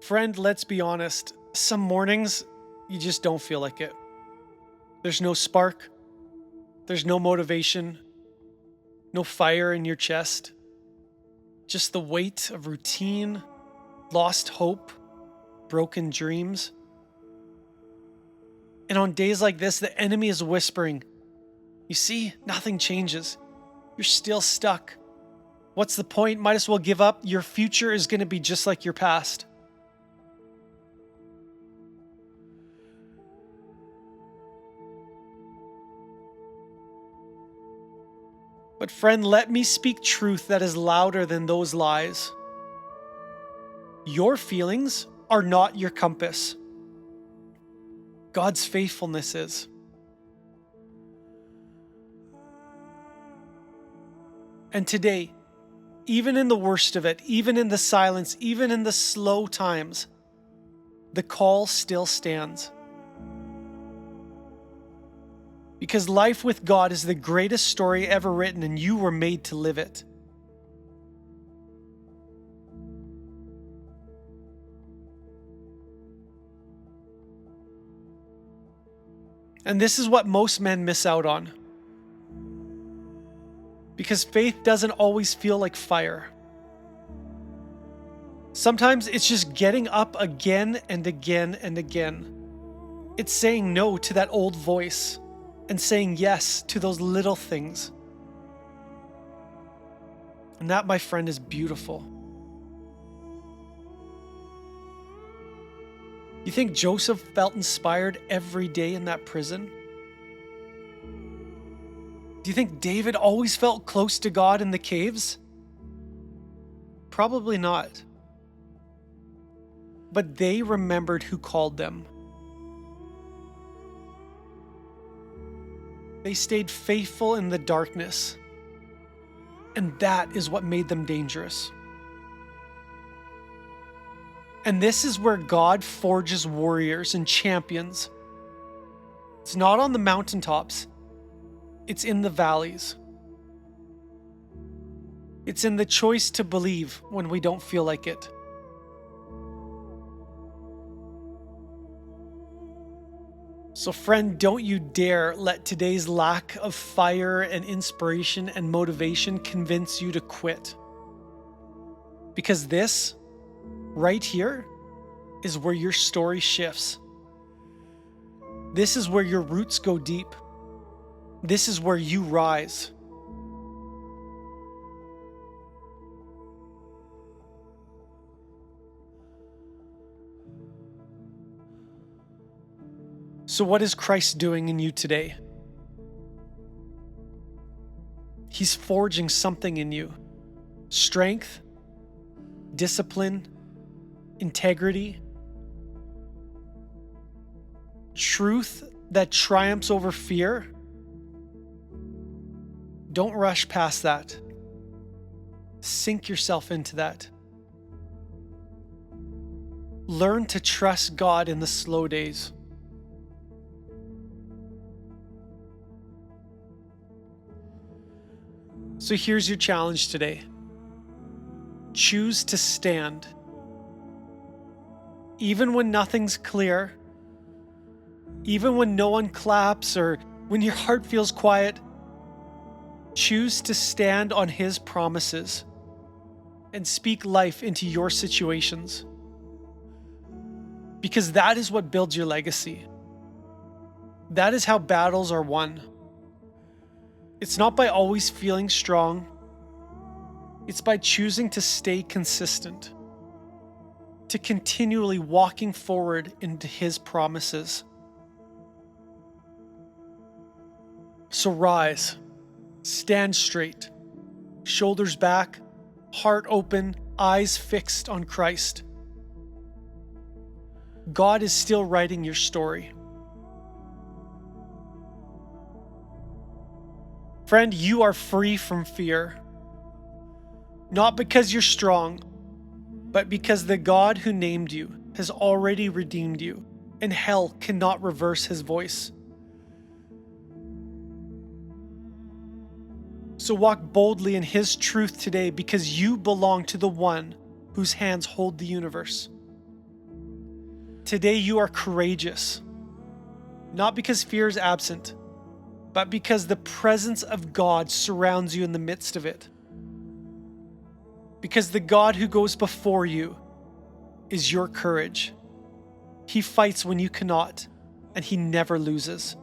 Friend, let's be honest. Some mornings, you just don't feel like it. There's no spark. There's no motivation. No fire in your chest. Just the weight of routine, lost hope, broken dreams. And on days like this, the enemy is whispering, you see, nothing changes. You're still stuck. What's the point? Might as well give up. Your future is going to be just like your past. But friend, let me speak truth that is louder than those lies. Your feelings are not your compass. God's faithfulness is. And today, even in the worst of it, even in the silence, even in the slow times, the call still stands. Because life with God is the greatest story ever written, and you were made to live it. And this is what most men miss out on. Because faith doesn't always feel like fire. Sometimes it's just getting up again and again and again. It's saying no to that old voice and saying yes to those little things. And that, my friend, is beautiful. You think Joseph felt inspired every day in that prison? Do you think David always felt close to God in the caves? Probably not. But they remembered who called them. They stayed faithful in the darkness. And that is what made them dangerous. And this is where God forges warriors and champions. It's not on the mountaintops. It's in the valleys. It's in the choice to believe when we don't feel like it. So friend, don't you dare let today's lack of fire and inspiration and motivation convince you to quit. Because this, right here, is where your story shifts. This is where your roots go deep. This is where you rise. So what is Christ doing in you today? He's forging something in you. Strength, discipline, integrity, truth that triumphs over fear. Don't rush past that. Sink yourself into that. Learn to trust God in the slow days. So here's your challenge today. Choose to stand. Even when nothing's clear, even when no one claps or when your heart feels quiet, choose to stand on His promises and speak life into your situations. Because that is what builds your legacy. That is how battles are won. It's not by always feeling strong. It's by choosing to stay consistent, to continually walking forward into His promises. So rise, stand straight, shoulders back, heart open, eyes fixed on Christ. God is still writing your story. Friend, you are free from fear. Not because you're strong, but because the God who named you has already redeemed you, and hell cannot reverse His voice. So walk boldly in His truth today, because you belong to the one whose hands hold the universe. Today you are courageous, not because fear is absent, but because the presence of God surrounds you in the midst of it. Because the God who goes before you is your courage. He fights when you cannot, and he never loses.